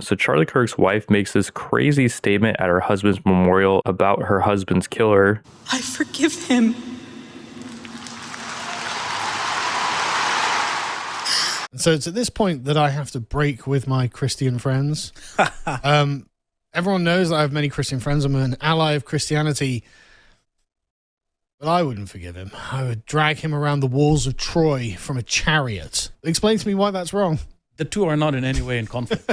So Charlie Kirk's wife makes this crazy statement at her husband's memorial about her husband's killer. I forgive him. So it's at this point that I have to break with my Christian friends. Everyone knows that I have many Christian friends. I'm an ally of Christianity. But I wouldn't forgive him. I would drag him around the walls of Troy from a chariot. Explain to me why that's wrong. The two are not in any way in conflict.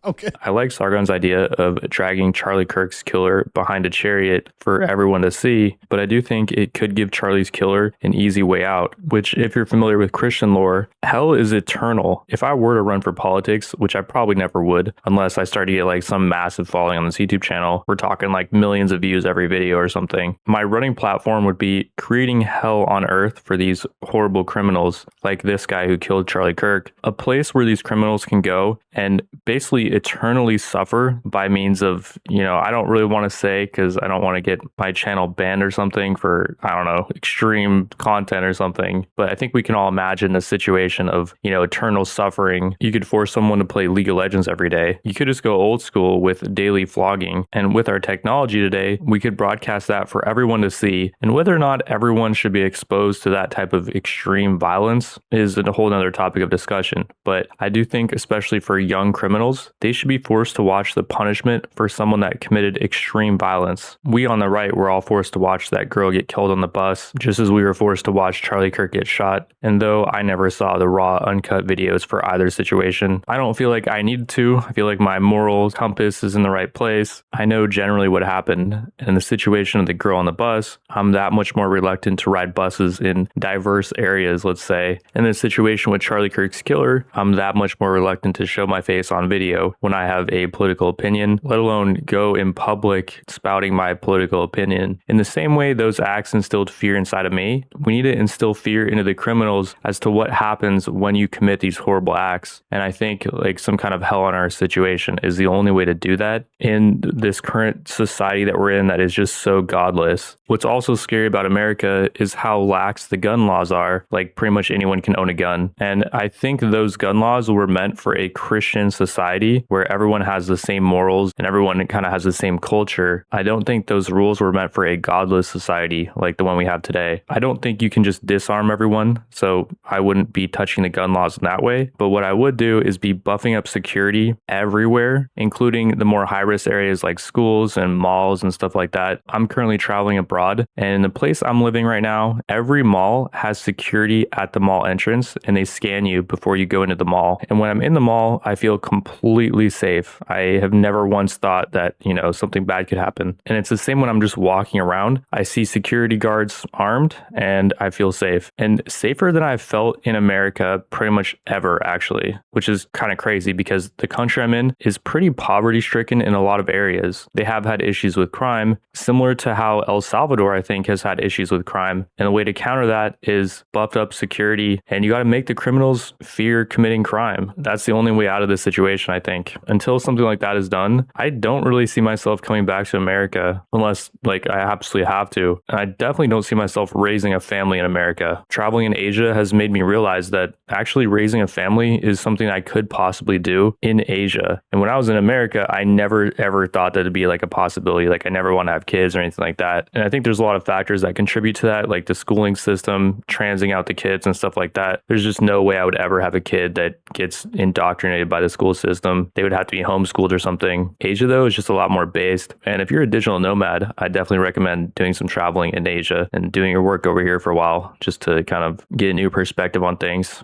Okay. I like Sargon's idea of dragging Charlie Kirk's killer behind a chariot for everyone to see, but I do think it could give Charlie's killer an easy way out, which, if you're familiar with Christian lore, hell is eternal. If I were to run for politics, which I probably never would, unless I started to get like some massive following on this YouTube channel, we're talking like millions of views every video or something, my running platform would be creating hell on earth for these horrible criminals like this guy who killed Charlie Kirk, a place where these criminals can go and basically eternally suffer by means of, I don't really want to say because I don't want to get my channel banned or something for, I don't know, extreme content or something. But I think we can all imagine a situation of, eternal suffering. You could force someone to play League of Legends every day. You could just go old school with daily flogging. And with our technology today, we could broadcast that for everyone to see. And whether or not everyone should be exposed to that type of extreme violence is a whole nother topic of discussion. But I do think, especially for young criminals, they should be forced to watch the punishment for someone that committed extreme violence. We on the right were all forced to watch that girl get killed on the bus, just as we were forced to watch Charlie Kirk get shot. And though I never saw the raw, uncut videos for either situation, I don't feel like I needed to. I feel like my moral compass is in the right place. I know generally what happened. In the situation of the girl on the bus, I'm that much more reluctant to ride buses in diverse areas, let's say. In the situation with Charlie Kirk's killer, I'm that much more reluctant to show my face on video when I have a political opinion, let alone go in public spouting my political opinion. In the same way those acts instilled fear inside of me, we need to instill fear into the criminals as to what happens when you commit these horrible acts. And I think like some kind of hell on earth situation is the only way to do that in this current society that we're in that is just so godless. What's also scary about America is how lax the gun laws are. Like pretty much anyone can own a gun. And I think those gun laws were meant for a Christian society where everyone has the same morals and everyone kind of has the same culture. I don't think those rules were meant for a godless society like the one we have today. I don't think you can just disarm everyone, so I wouldn't be touching the gun laws in that way. But what I would do is be buffing up security everywhere, including the more high-risk areas like schools and malls and stuff like that. I'm currently traveling abroad, and in the place I'm living right now, every mall has security at the mall entrance, and they scan you before you go into the mall. And when I'm in the mall, I feel completely safe. I have never once thought that, something bad could happen. And it's the same when I'm just walking around. I see security guards armed and I feel safe. And safer than I've felt in America pretty much ever, actually, which is kind of crazy because the country I'm in is pretty poverty stricken in a lot of areas. They have had issues with crime, similar to how El Salvador, I think, has had issues with crime. And the way to counter that is buffed up security, and you got to make the criminals fear committing crime. That's the only way out of this situation, I think. Until something like that is done, I don't really see myself coming back to America unless I absolutely have to. And I definitely don't see myself raising a family in America. Traveling in Asia has made me realize that actually raising a family is something I could possibly do in Asia. And when I was in America, I never ever thought that it'd be like a possibility. Like I never want to have kids or anything like that. And I think there's a lot of factors that contribute to that, like the schooling system, transing out the kids and stuff like that. There's just no way I would ever have a kid that gets indoctrinated by the school system. They would have to be homeschooled or something. Asia, though, is just a lot more based. And if you're a digital nomad, I definitely recommend doing some traveling in Asia and doing your work over here for a while just to kind of get a new perspective on things.